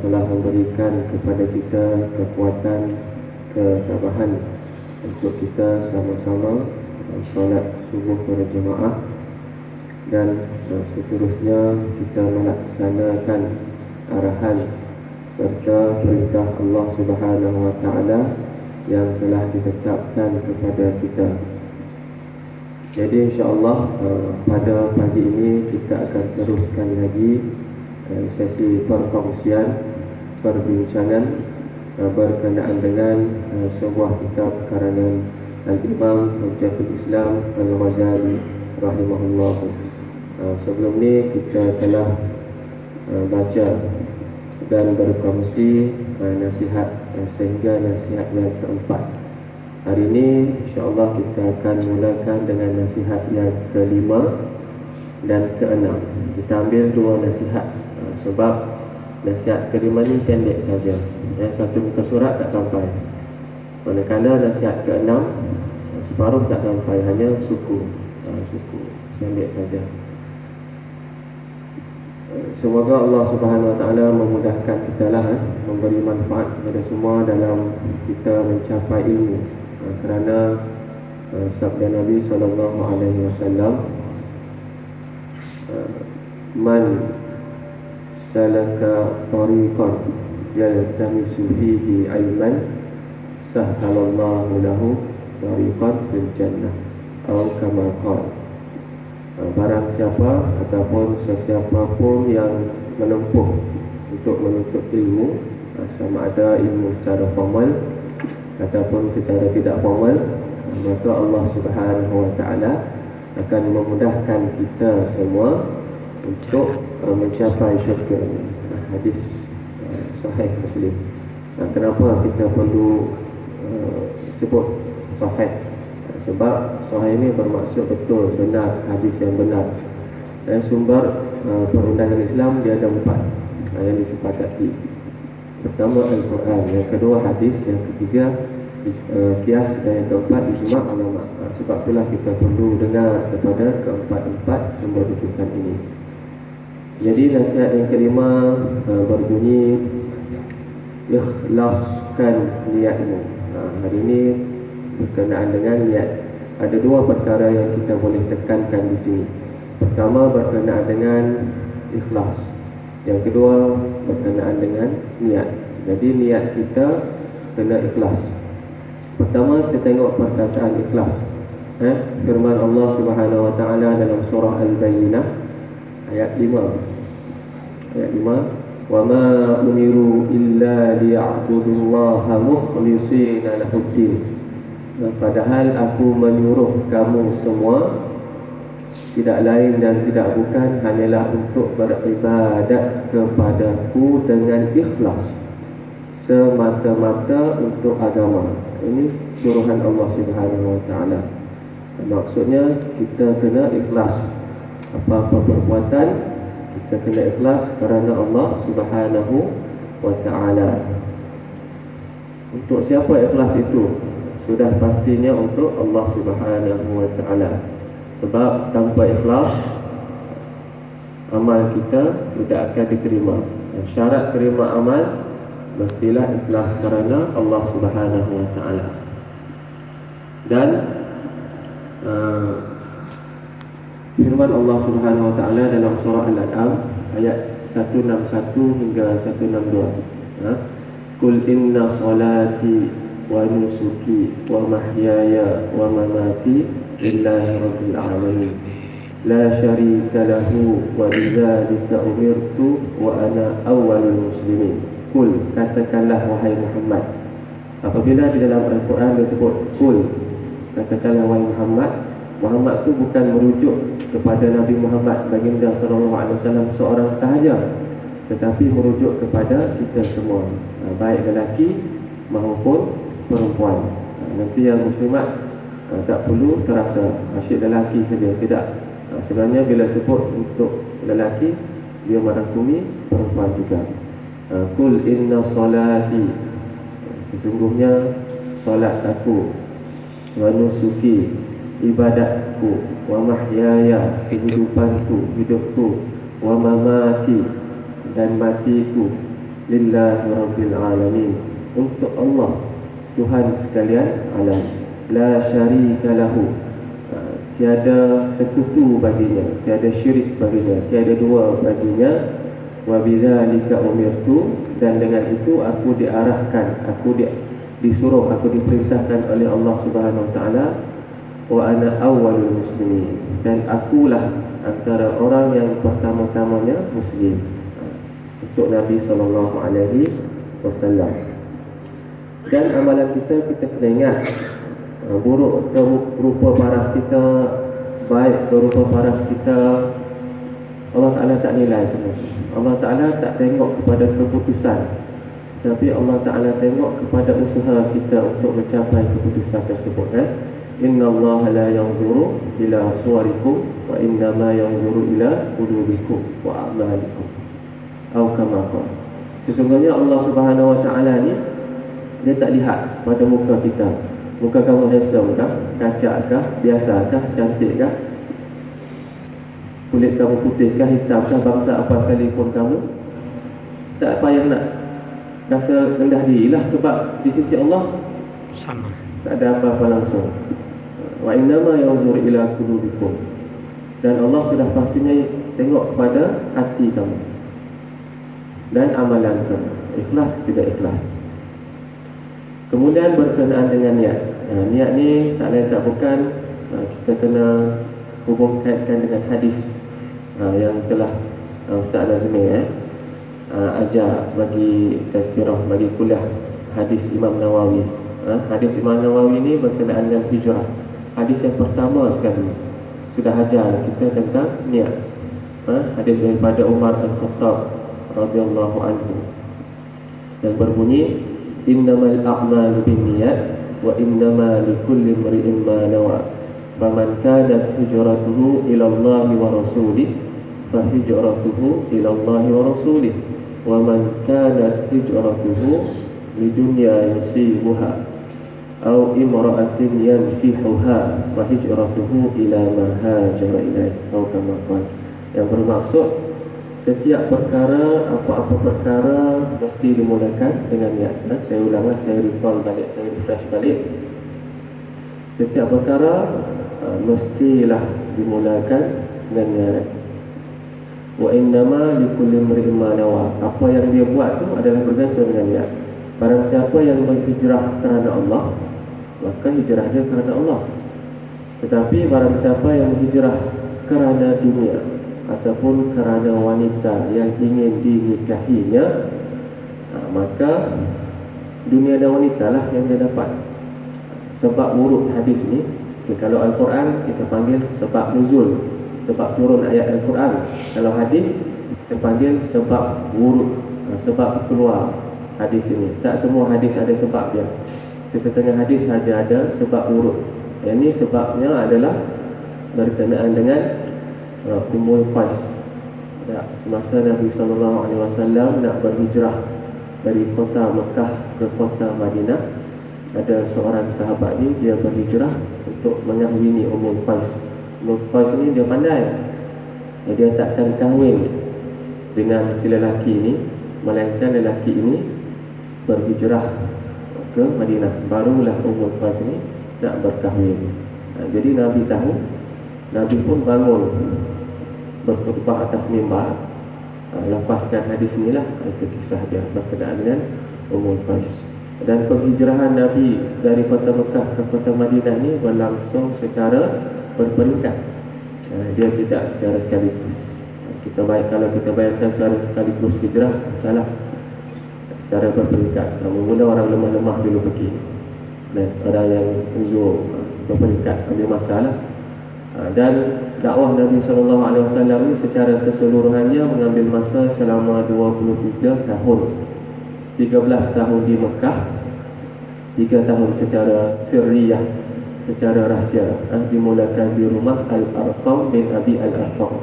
telah memberikan kepada kita kekuatan, ketabahan untuk kita sama-sama solat subuh berjemaah, dan seterusnya kita melaksanakan arahan serta perintah Allah Subhanahu wa taala yang telah ditetapkan kepada kita. Jadi insya-Allah pada pagi ini kita akan teruskan lagi sesi perkongsian, perbincangan berkenaan dengan sebuah kitab karangan Al-Imam Hujjatul Islam Al-Ghazali rahimahullah. Sebelum ni kita telah baca dan berkongsi nasihat sehingga nasihat yang keempat. Hari ini insya-Allah kita akan mulakan dengan nasihat yang kelima dan keenam. Kita ambil dua nasihat sebab nasihat kelima ni pendek saja. Satu muka surat tak sampai. Manakala nasihat keenam separuh tak sampai, hanya suku pendek saja. Semoga Allah Subhanahu wa taala memudahkan kita lah, memberi manfaat kepada semua dalam kita mencapai ilmu. Kerana sabda Nabi sallallahu alaihi wasallam, man salaka tariqan yaltamisu fihi ilman sahhalallahu lahu tariqan fil jannah atau kama qala. Barang siapa ataupun sesiapa pun yang menempuh untuk menuntut ilmu, sama ada ilmu secara formal ataupun secara tidak formal, maka Allah Subhanahu wa taala akan memudahkan kita semua untuk mencapai syurga. Hadis sahih Muslim. Kenapa kita perlu sebut sahih? Sebab sahih ini bermaksud betul, benar, hadis yang benar. Dan sumber perundangan Islam dia ada 4 yang disepakati. Pertama Al-Quran, yang kedua hadis, yang ketiga kias, dan yang keempat ijma' ulama. Sebab itulah kita perlu dengar kepada keempat-empat sumber rujukan ini. Jadi nasihat yang kelima berbunyi, ikhlaskan niatmu. Hari ini berkenaan dengan niat. Ada dua perkara yang kita boleh tekankan di sini. Pertama berkenaan dengan ikhlas. Yang kedua berkenaan dengan niat. Jadi niat kita kena ikhlas. Pertama kita tengok perkataan ikhlas. Firman Allah Subhanahu wa taala dalam surah Al-Bayyinah ayat 5. Ayat 5, wa ma umiru illa liya'budullaha mukhlishina lahuddin. Padahal aku menyuruh kamu semua tidak lain dan tidak bukan hanyalah untuk beribadat kepadaku dengan ikhlas, semata-mata untuk agama. Ini suruhan Allah Subhanahu wa taala. Maksudnya kita kena ikhlas. Apa-apa perbuatan kita kena ikhlas kerana Allah Subhanahu wa taala. Untuk siapa ikhlas itu? Sudah pastinya untuk Allah Subhanahu wa taala. Sebab tanpa ikhlas amal kita tidak akan diterima. Syarat terima amal mestilah ikhlas kerana Allah Subhanahu wa taala. Dan firman Allah Subhanahu wa taala dalam surah Al-An'am ayat 161 hingga 162. Qul inna salati wa nusuki wa mahyaya wa mamati lillahi rabbil alamin la syarika lahu wa bidzalika umirtu wa ana awwalul muslimin. Qul, katakanlah wahai Muhammad. Apabila di dalam Al-Quran disebut qul, katakanlah wahai Muhammad, Muhammad itu bukan merujuk kepada Nabi Muhammad baginda sallallahu alaihi wasallam seorang sahaja, tetapi merujuk kepada kita semua, baik lelaki maupun perempuan. Nanti yang muslimat tak perlu terasa asyik lelaki saja, tidak. Sebenarnya bila sebut untuk lelaki, dia merangkumi perempuan juga. Qul inna salati, sesungguhnya solat aku, wa nusuki, ibadatku, wa mahyaya, kehidupanku, hidupku, wa mamati, dan matiku, lillahi rabbil alamin, untuk Allah Tuhan sekalian alam, la syarika lahu, tiada sekutu baginya, tiada syirik baginya, tiada dua baginya. Wa bidzalika umirtu, dan dengan itu aku diarahkan, disuruh, aku diperintahkan oleh Allah Subhanahu wa taala. Wa ana awwalul muslimin, dan akulah antara orang yang pertama-tamanya muslim. Untuk Nabi sallallahu alaihi wasallam. Dan amalan kita kena ingat, buruk ke rupa paras kita, baik ke rupa paras kita, Allah Ta'ala tak nilai semua. Allah Ta'ala tak tengok kepada keputusan, tapi Allah Ta'ala tengok kepada usaha kita untuk mencapai keputusan tersebut. Inna Allah la yanzuru ila suwarikum, wa inna ma yanzuru ila qulubikum wa a'malikum, atau kama qala. Sesungguhnya Allah Subhanahu wa Ta'ala ni, dia tak lihat pada muka kita. Muka kamu handsome kah, kacak kah, biasa kah, cantik kah, kulit kamu putih kah, hitam kah, bangsa apa sekalipun kamu, tak payah nak rasa rendah diri lah, sebab di sisi Allah sama, tak ada apa-apa langsung. Wa innama yanzur ila qulubikum, dan Allah sudah pastinya tengok kepada hati kamu dan amalan kamu, ikhlas tidak ikhlas. Kemudian berkenaan dengan niat, niat ni tak lain tak bukan, kita kena hubungkan dengan hadis yang telah Ustaz Nazmi ajar bagi tazkirah, bagi kuliah hadis Imam Nawawi. Hadis Imam Nawawi ni berkenaan dengan hijrah. Hadis yang pertama sekali sudah ajar kita tentang niat. Hadis daripada Umar Al-Khattab radhiyallahu anhu, yang berbunyi, innamal a'malu binniyat wa innama likulli imri'in ma nawa, faman kanat hijratuhu ila Allah wa rasulih fa hijratuhu ila Allah wa rasulih, wa man kanat hijratuhu lidunya yusibuha aw imra'atin yankihuha fa hijratuhu ila ma hajara ilaih, atau kama qala. Yang bermaksud, setiap perkara, apa-apa perkara mesti dimulakan dengan niat. Saya ulang, saya recall balik, saya refresh balik. Setiap perkara mestilah dimulakan dengan niat. Wa innama likulli imri'in ma nawa, apa yang dia buat tu adalah bergantung dengan niat. Barang siapa yang berhijrah kerana Allah, maka hijrah dia kerana Allah. Tetapi barang siapa yang berhijrah kerana dunia ataupun kerana wanita yang ingin dinikahinya, maka dunia dan wanita lah yang dia dapat. Sebab wurud hadis ni, kalau Al-Quran kita panggil sebab nuzul, sebab turun ayat Al-Quran. Kalau hadis kita panggil sebab wurud, sebab keluar hadis ini. Tak semua hadis ada sebab dia. Setengah hadis saja ada sebab wurud. Yang ini sebabnya adalah berkenaan dengan Ummul Qais. Semasa Nabi SAW nak berhijrah dari kota Mekah ke kota Madinah, ada seorang sahabat ni, dia berhijrah untuk mengahwini Ummul Qais. Ummul Qais ni dia pandai, dia takkan kahwin dengan si lelaki ni, melainkan lelaki ini berhijrah ke Madinah, barulah Ummul Qais ni nak berkahwin. Jadi Nabi tahu, Nabi pun bangun berkhutbah atas mimbar, lepaskan hadis inilah, itu kisah dia berkenaan dengan Ummul Qais. Dan penghijrahan Nabi dari kota Mekah ke kota Madinah ni berlangsung secara berperingkat. Dia tidak secara sekaligus. Kalau kita bayangkan secara sekaligus hijrah, salah. Secara berperingkat. Mula orang lemah-lemah dulu pergi, dan orang yang uzur berperingkat, ambil masalah. Dan dakwah Nabi SAW ni secara keseluruhannya mengambil masa selama 23 tahun. 13 tahun di Mekah, 3 tahun secara sirriyah, secara rahsia, dimulakan di rumah Al-Arqam bin Abi Al-Arqam.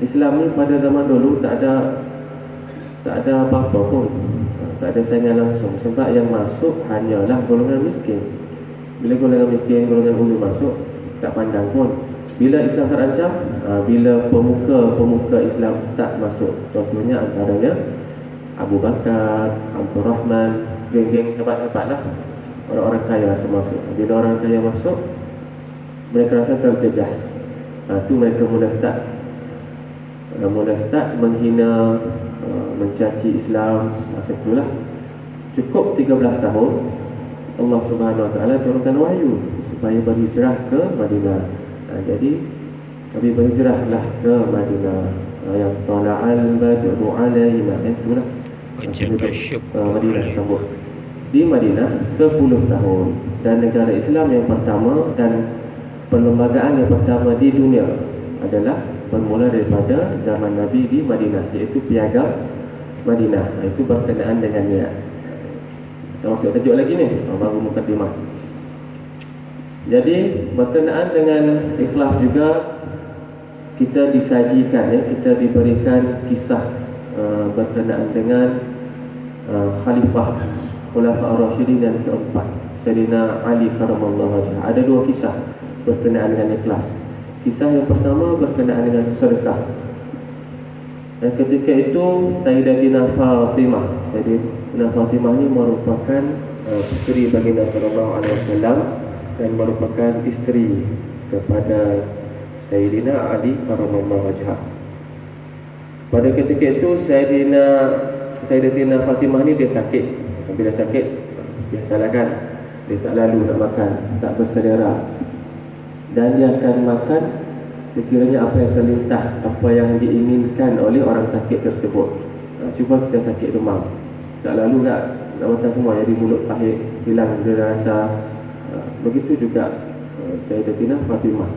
Islam ni pada zaman dulu tak ada apa-apa pun, tak ada saingan langsung, sebab yang masuk hanyalah golongan miskin. Bila golongan miskin, golongan uzur masuk, tak pandang pun. Bila Islam terancam, bila pemuka-pemuka Islam start masuk, contohnya antaranya Abu Bakar, Abdul Rahman, geng-geng hebat-hebat lah, orang-orang kaya masuk. Bila orang kaya masuk, mereka rasa terjejas. Tu mereka mula start menghina, mencaci Islam. Masa itulah cukup 13 tahun Allah Subhanahu Wa Taala turunkan wahyu supaya berhijrah ke Madinah. Jadi Nabi berhijrahlah ke Madinah. Yang tala'al badru alaina, itulah Madinah tersebut. Di Madinah 10 tahun, dan negara Islam yang pertama dan perlembagaan yang pertama di dunia adalah bermula daripada zaman Nabi di Madinah, iaitu Piagam Madinah. Itu berkenaan dengan niat. Kita masuk tajuk lagi ni, baru mukadimah. Jadi berkenaan dengan ikhlas juga, kita disajikan, kita diberikan kisah berkenaan dengan Khalifah Khulafaur Rasyidin yang keempat, Sayyidina Ali karamallahu wajhah. Ada dua kisah berkenaan dengan ikhlas. Kisah yang pertama berkenaan dengan sedekah. Dan ketika itu Sayyidatina Fatimah, Sayyidatina Fatimah ini merupakan isteri baginda sallallahu alaihi wasallam dan merupakan isteri kepada Sayyidina Ali karamallahu wajhah. Pada ketika itu Sayyidatina Fatimah ni dia sakit. Bila sakit, biasalah kan, dia tak lalu nak makan, tak berselera, dan dia akan makan sekiranya apa yang terlintas, apa yang diinginkan oleh orang sakit tersebut. Cuba kita sakit demam, tak lalu nak makan semua, jadi mulut pahit, hilang dia rasa. Begitu juga Sayyidatina Fatimah.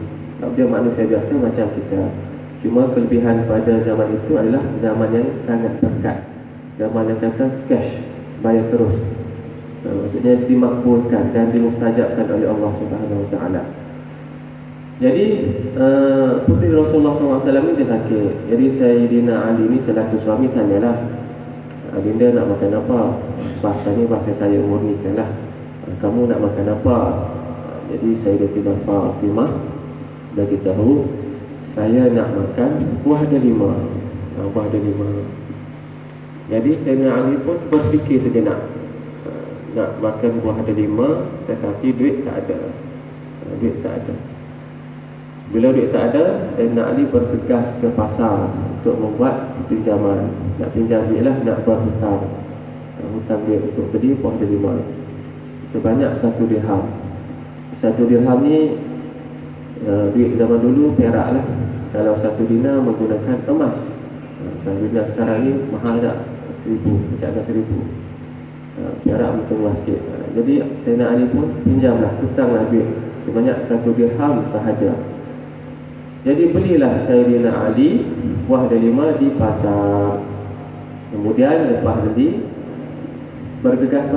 Dia manusia biasa macam kita. Cuma kelebihan pada zaman itu adalah zaman yang sangat berkat. Zaman yang kata cash, bayar terus. Maksudnya dimakbulkan dan dimustajabkan oleh Allah Subhanahu Wa Taala. Jadi puteri Rasulullah SAW ni dia sakit. Jadi Sayyidina Ali ni selaku suami tanyalah, Adinda nak makan apa? Bahasa ni bahasa saya murnikan lah. Kamu nak makan apa? Jadi Sayyidatina Fatimah bagi tahu, saya nak makan buah delima. Buah delima. Jadi Sayyidina Ali pun berfikir sejenak, nak makan buah delima, tetapi duit tak ada. Duit tak ada. Bila duit tak ada, Sayyidina Ali bergegas ke pasar untuk membuat pinjaman. Nak pinjam duit lah, nak berhutang. Hutang duit untuk beli buah delima sebanyak 1 dirham. 1 dirham ni duit zaman dulu perak lah. Kalau 1 dinar menggunakan emas. 1 dinar sekarang ni mahal tak? 1,000, dekat 1,000. Perak mungkin luas sikit. Jadi Sayyidina Ali pun pinjamlah, hutanglah duit sebanyak 1 dirham sahaja. Jadi belilah Sayyidina Ali buah delima di pasar. Kemudian lepas beli, bergegas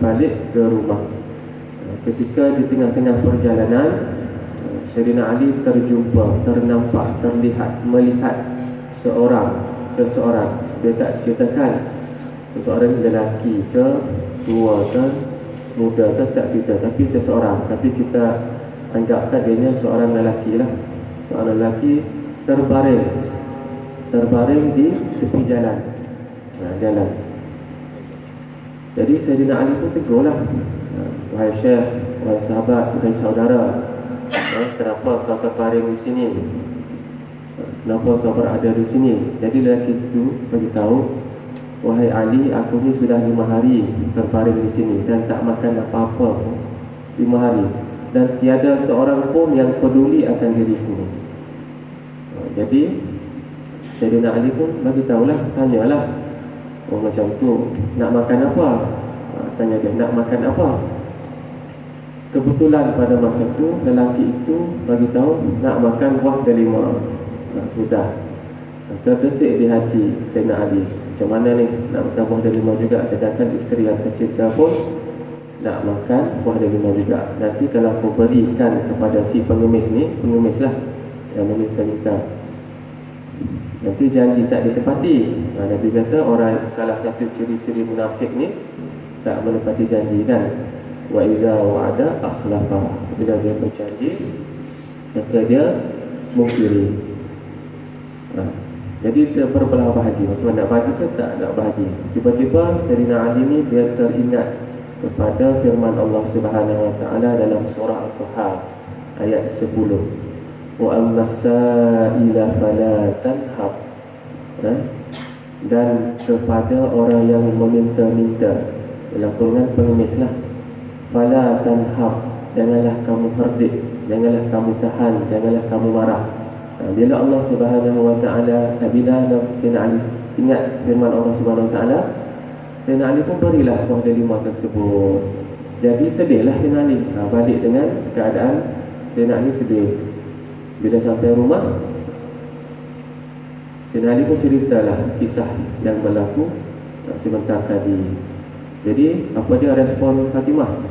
balik ke rumah. Ketika di tengah-tengah perjalanan, Sayyidina Ali melihat seseorang. Dia tak ceritakan seseorang lelaki ke, tua ke, muda ke, tak cerita, tapi seseorang. Tapi kita anggapkan dia seorang lelaki lah. Seorang lelaki terbaring di tepi jalan. Jadi Sayyidina Ali pun tegurlah, wahai syekh, wahai sahabat, wahai saudara, kenapa kau terbaring di sini? Kenapa kau berada di sini? Jadi lelaki itu beritahu, wahai Ali, aku ni sudah 5 hari terbaring di sini dan tak makan apa-apa pun 5 hari, dan tiada seorang pun yang peduli akan diriku. Jadi Sayyidina Ali pun bagi tahulah, tanyalah, macam tu, nak makan apa? Tanya dia, nak makan apa? Kebetulan pada masa itu lelaki itu bagi tahu nak makan buah delima. Sudah terdetik di hati Sayyidina Ali, macam mana ni nak makan buah delima juga, sedangkan isteri yang tercinta pun nak makan buah delima juga. Nanti kalau aku berikan kepada si pengemis ni, pengemis lah yang meminta-minta, nanti janji tak ditepati. Nabi kata orang, salah satu ciri-ciri munafik ni tak menepati janji kan. Wa idza wa'ada akhlafa. Bila dia berjanji, maka dia mungkiri. Jadi dia berbelah bahagi. Maksudnya nak bahagi ke tak nak bahagi. Tiba-tiba Sayyidina Ali ni dia teringat kepada firman Allah Subhanahu Wa Taala dalam surah Al-Kahf ayat 10. Wa ammas-sa'ila fala tanhar. Dan kepada orang yang meminta-minta, dalam kurungan pengemislah, fala tanhar, janganlah kamu herdik, janganlah kamu tahan, janganlah kamu marah. Bila Allah Subhanahu Wa Taala, bila Sayyidina Ali ingat firman Allah Subhanahu Wa Taala, Sayyidina Ali pun berilah buah delima tersebut. Jadi sedihlah Sayyidina Ali, balik dengan keadaan Sayyidina Ali sedih. Bila sampai rumah, Sayyidina Ali pun ceritalah kisah yang berlaku sebentar tadi. Jadi apa dia respon Fatimah,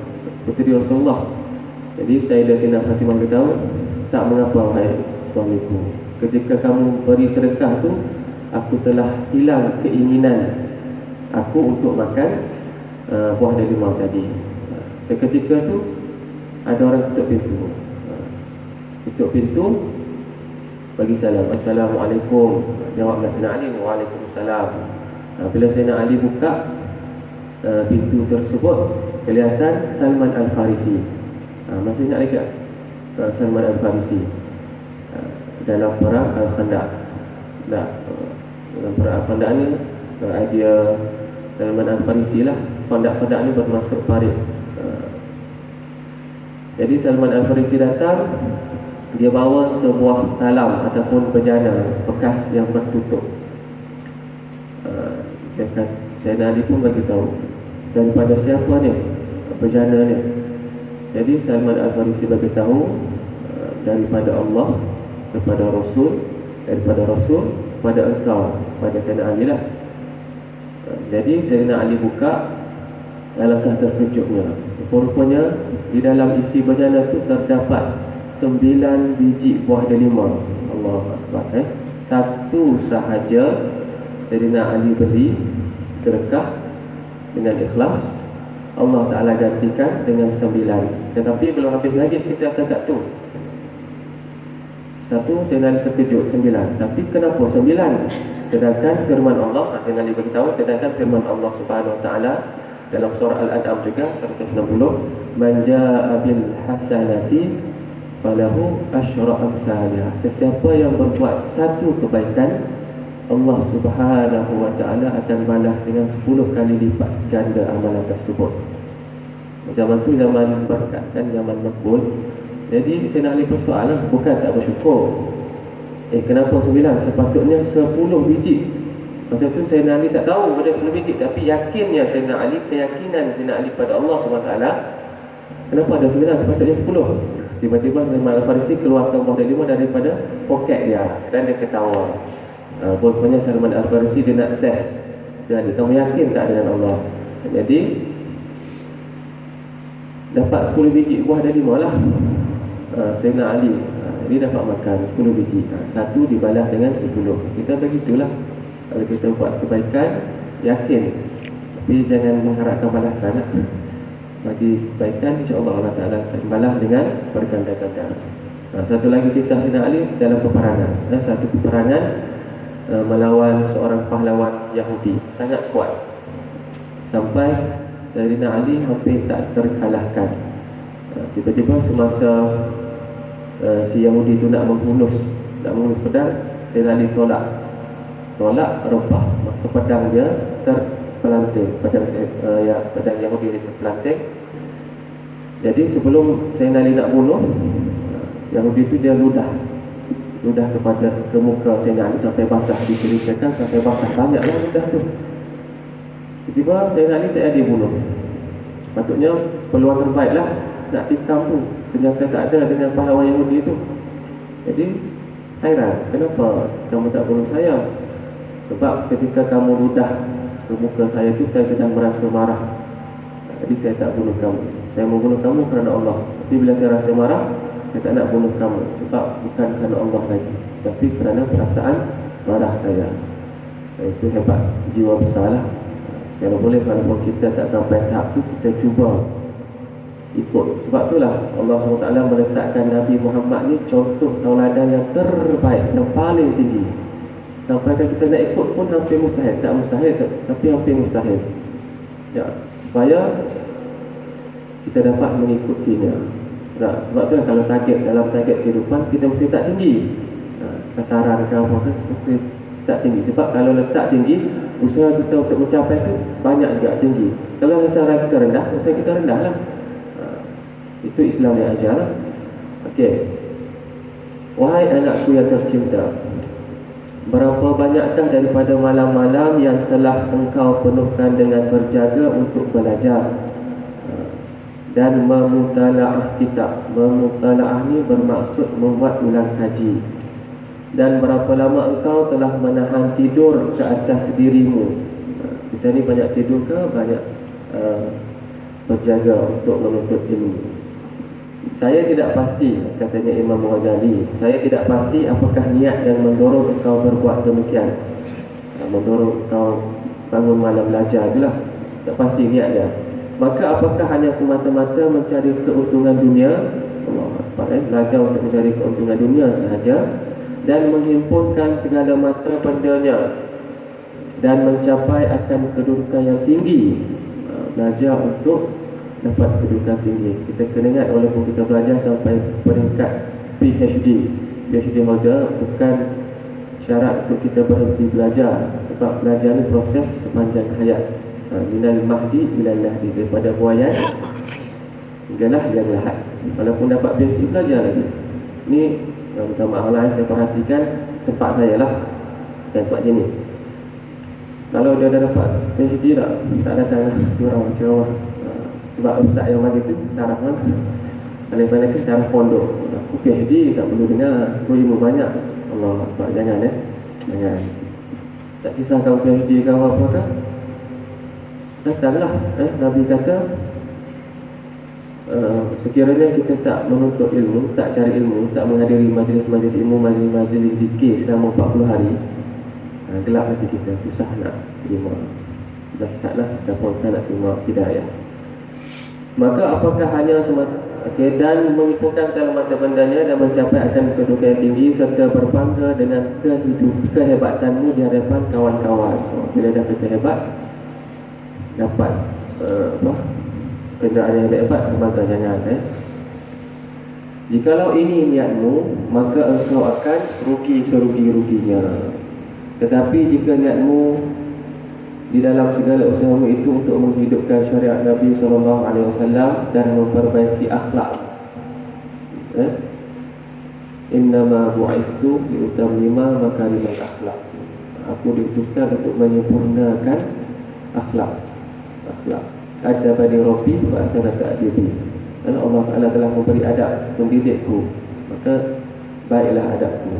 puteri Rasulullah? Jadi Sayyidatina Fatimah beritahu, tak mengapa wahai suamiku, ketika kamu beri sedekah tu, aku telah hilang keinginan aku untuk makan buah delima tadi. Seketika tu ada orang ketuk pintu. Ketuk pintu, bagi salam, Assalamualaikum. Jawablah Sayyidina Ali, Waalaikumsalam. Bila Sayyidina Ali buka pintu tersebut, kelihatan Salman Al-Farisi. Masih ingat lagi tak? Salman Al-Farisi dalam perang Al-Khandaq. Dalam perang Al-Khandaq ni dia Salman Al-Farisi lah. Khandaq ni bermaksud parit. Jadi Salman Al-Farisi datang, dia bawa sebuah talam ataupun bejana bekas yang tertutup. Sayyidina Ali pun bagi tahu, daripada siapa ni bejana ni? Jadi Salman Al-Farisi bagi tahu, daripada Allah kepada Rasul, daripada Rasul pada engkau, pada Sayyidina Ali lah. Jadi Sayyidina Ali buka, alangkah terkejutnya. Rupanya di dalam isi bejana tu terdapat 9 biji buah delima. Allahu Akbar. Satu sahaja Sayyidina Ali beri sedekah dengan ikhlas, Allah Ta'ala gantikan dengan 9. Tetapi belum habis lagi kita setakat tu. Satu, Sayyidina Ali terkejut 9. Tapi kenapa 9? Sedangkan firman Allah, Sayyidina Ali beritahu, sedangkan firman Allah Subhanahu Wa Ta'ala dalam surah Al-An'am juga 160, Man ja'a bil hasanati falahu asyra amsalha. Sesiapa yang berbuat satu kebaikan, Allah Subhanahu Wa Ta'ala akan balas dengan 10 kali lipat ganda amalan tersebut. Zaman tu zaman berkat kan, zaman makbul. Jadi Sayyidina Ali bersoalan, bukan tak bersyukur. Kenapa 9? Sepatutnya 10 biji. Masa tu Sayyidina Ali tak tahu ada 10 biji, tapi yakinnya Sayyidina Ali, keyakinan Sayyidina Ali pada Allah SWT, kenapa ada 9? Sepatutnya 10. Tiba-tiba Salman Al-Farisi keluarkan buah delima daripada poket dia dan dia ketawa. Rupanya Salman Al-Farisi dia nak test, jadi kamu yakin tak dengan Allah? Jadi dapat 10 biji buah delima lah Sayyidina Ali. Dia dapat makan 10 biji. Satu dibalas dengan 10. Kita begitulah. Kalau kita buat kebaikan, yakin, tapi jangan mengharapkan balasan. Bagi kebaikan, insya-Allah Allah Ta'ala akan balas dengan berganda-ganda. Satu lagi kisah Sayyidina Ali dalam peperangan. Satu peperangan melawan seorang pahlawan Yahudi, sangat kuat, sampai Sayyidina Ali hampir tak terkalahkan. Tiba-tiba semasa si Yahudi itu nak menghunus pedang, Sayyidina Ali tolak rebah, maka pedang dia terpelanting, pedang Yahudi dia terpelanting. Jadi sebelum Sayyidina Ali nak bunuh, Yahudi itu dia ludah ke muka Sayyidina Ali sampai basah, diceritakan sampai basah, banyaklah ludah tu. Tiba-tiba Sayyidina Ali tak ada bunuh. Patutnya peluang terbaiklah nak tikam tu, ternyata tak ada dengan pahlawan Yahudi itu. Jadi heran, kenapa kamu tak bunuh saya? Sebab ketika kamu ludah ke muka saya tu, saya sedang merasa marah. Jadi saya tak bunuh kamu. Saya mau bunuh kamu kerana Allah. Tapi bila saya rasa marah, saya tak nak bunuh kamu. Sebab bukan kerana Allah lagi, tapi kerana perasaan marah saya. Itu hebat, jiwa besar lah. Kalau boleh, kalau kita tak sampai tahap tu, kita cuba ikut. Sebab itulah Allah SWT meletakkan Nabi Muhammad ni contoh tauladan yang terbaik, yang paling tinggi. Sampai kita nak ikut pun hampir mustahil. Tak mustahil tapi hampir mustahil. Ya, supaya kita dapat mengikutinya. Sebab tu kalau dalam target kehidupan kita mesti tak tinggi. Sasaran ke apa kan mesti tak tinggi. Sebab kalau letak tinggi, usaha kita untuk mencapai itu banyak juga tinggi. Kalau sasaran kita rendah, usaha kita rendah lah. Itu Islam yang ajar. Okey. Wahai anakku yang tercinta, berapa banyakkah daripada malam-malam yang telah engkau penuhkan dengan berjaga untuk belajar dan memutalaah kitab. Memutalaah ni bermaksud membuat ulang kaji. Dan berapa lama engkau telah menahan tidur ke atas dirimu. Kita ni banyak tidur ke banyak berjaga untuk menuntut ilmu. Saya tidak pasti, katanya Imam Ghazali, saya tidak pasti apakah niat yang mendorong engkau berbuat demikian. Mendorong engkau bangun malam belajar je lah. Tak pasti niat dia. Maka apakah hanya semata-mata mencari keuntungan dunia, belajar untuk mencari keuntungan dunia sahaja, dan menghimpunkan segala mata pendanya dan mencapai akan kedudukan yang tinggi. Belajar untuk dapat kedudukan tinggi. Kita kena ingat walaupun kita belajar sampai peringkat PhD holder, bukan syarat untuk kita berhenti belajar. Sebab belajar ni proses sepanjang hayat. Minal mahdi ilal lahdi, daripada buayan hinggalah yang lahat. Walaupun dapat PhD, belajar lagi. Ni minta maaf lah, saya perhatikan tempat saya lah, tempat sini. Kalau dia dah dapat PhD tak datang lah surau. Sebab ustaz yang bagi tu taraf kan, paling-paling ke taraf pondok. Aku PhD tak perlu dengar, aku ilmu banyak. Allah Akbar, jangan jangan. Tak kisah kau PhD kau apa kan, datanglah. Nabi kata sekiranya kita tak menuntut ilmu, tak cari ilmu, tak menghadiri majlis-majlis ilmu, majlis-majlis zikir selama 40 hari, gelap hati kita, susah nak terima. Dah start lah, dah konsen nak terima hidayah. Maka apakah hanya dan menghimpunkan segala mata bendanya dan mencapai akan kedudukan yang tinggi serta berbangga dengan kehebatanmu di hadapan kawan-kawan. Bila dah kita hebat, dapat kenderaan yang hebat, maka jangan jikalau ini niatmu, maka engkau akan rugi serugi-ruginya. Tetapi jika niatmu di dalam segala usahamu itu untuk menghidupkan syariat Nabi SAW dan memperbaiki akhlak, innama bu'ithtu liutammima makarimal akhlak, aku diutuskan untuk menyempurnakan akhlak. Adabani Rabbi wa ahsana ta'dibi. Dan Allah Ta'ala telah memberi adab, mendidikku, maka baiklah adabku.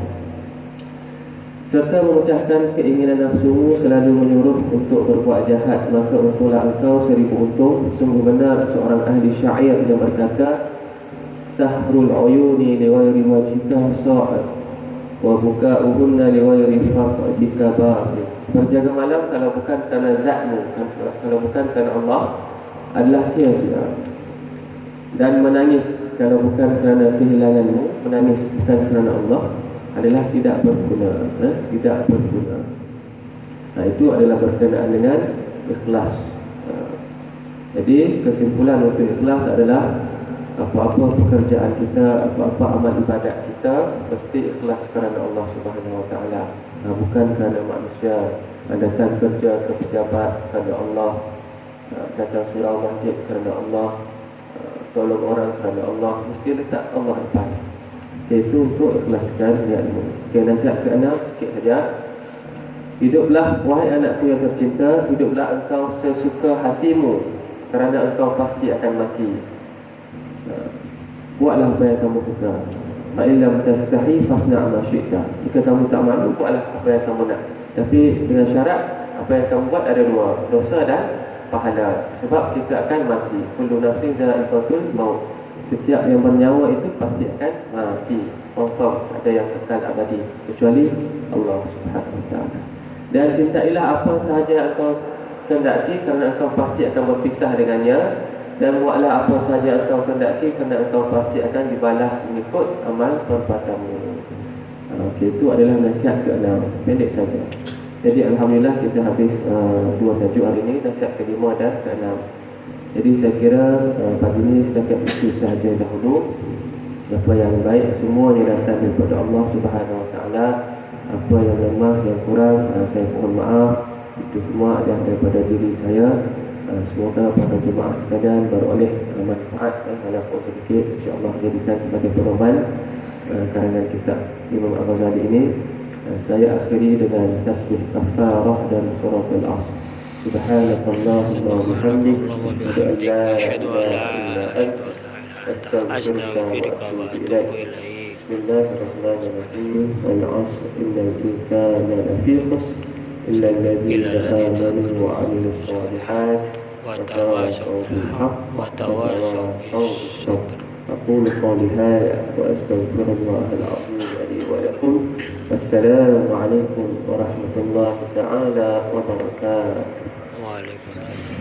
Serta memecahkan keinginan nafsumu selalu menyuruh untuk berbuat jahat, maka untunglah engkau 1000 untung. Sungguh benar seorang ahli syair yang berkata, sahrul uyuni liwairi wajhika sa'ad wa buka'uhunna liwairi faqdika ba'id. Berjaga malam kalau bukan kerana zatmu, kalau bukan kerana Allah, adalah sia-sia. Dan menangis kalau bukan kerana kehilanganmu, menangis bukan kerana Allah, adalah tidak berguna. Tidak berguna. Itu adalah berkenaan dengan ikhlas. Jadi kesimpulan untuk ikhlas adalah apa-apa pekerjaan kita, apa-apa amal ibadat kita, mesti ikhlas kerana Allah Subhanahu Wa Taala, bukan kerana manusia. Datang kerja ke pejabat kerana Allah, datang surau masjid kerana Allah, tolong orang kerana Allah, mesti letak Allah depan. Itu untuk ikhlaskan niatmu. Okay, nasihat ke-6 sikit saja. Hiduplah wahai anakku yang tercinta, hiduplah engkau sesuka hatimu, kerana engkau pasti akan mati. Buatlah apa yang kamu suka. Fa illam tastahi fasna' ma syi'ta. Jika kamu tak malu, buatlah apa yang kamu nak. Tapi dengan syarat, apa yang kamu buat ada dua, dosa dan pahala. Sebab kita akan mati. Kullu nafsin dha'iqatul maut. Setiap yang bernyawa itu pasti akan mati. Confirm, ada yang kekal abadi kecuali Allah Subhanahu Wa Taala. Dan cintailah apa sahaja yang engkau kendaki, kerana engkau pasti akan berpisah dengannya. Dan buatlah apa sahaja yang engkau kendaki, kerana engkau pasti akan dibalas mengikut amal perbuatanmu. Okey, itu adalah nasihat ke-6, pendek saja. Jadi alhamdulillah kita habis 2 tajuk hari ini, nasihat ke-5 dan ke-6. Jadi saya kira pagi ini setakat itu sahaja dahulu. Apa yang baik semuanya datang daripada Allah Subhanahu Wa Taala. Apa yang lemah, yang kurang, saya mohon maaf. Itu semua adalah daripada diri saya. Semoga para jemaah sekalian beroleh manfaat walaupun sedikit, insya-Allah jadikan sebagai pedoman karangan kita Imam Al-Ghazali ini. Saya akhiri dengan tasbih kafarah dan surah Al-Asr. Subhanakallahumma wa bihamdika asyhadu an la ilaha illa anta astaghfiruka wa atubu ilaik. Bismillahirrahmanirrahim. Al-'asr innal insana lafi khusr illa alladhina amanu wa 'amilus shalihat wa tawassaw bil haqq wa tawassaw bis sabr. أقول قولي هذا وأستغفر الله العظيم لي ولكم. والسلام عليكم ورحمة الله تعالى وبركاته. وعليكم السلام.